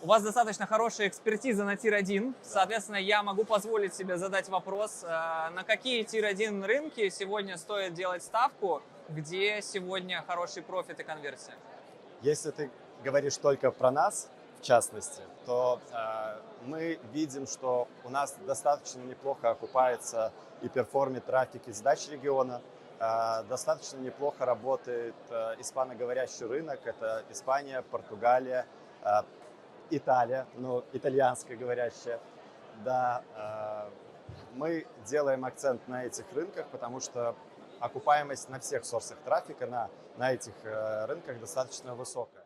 У вас достаточно хорошая экспертиза на Тир-1, соответственно, я могу позволить себе задать вопрос, на какие Тир-1 рынки сегодня стоит делать ставку, где сегодня хороший профит и конверсия? Если ты говоришь только про нас, в частности, то мы видим, что у нас достаточно неплохо окупается и перформит трафик из дач региона. Достаточно неплохо работает испаноговорящий рынок. Это Испания, Португалия, Италия, ну, итальянская говорящая. Да, мы делаем акцент на этих рынках, потому что окупаемость на всех сорсах трафика на этих рынках достаточно высокая.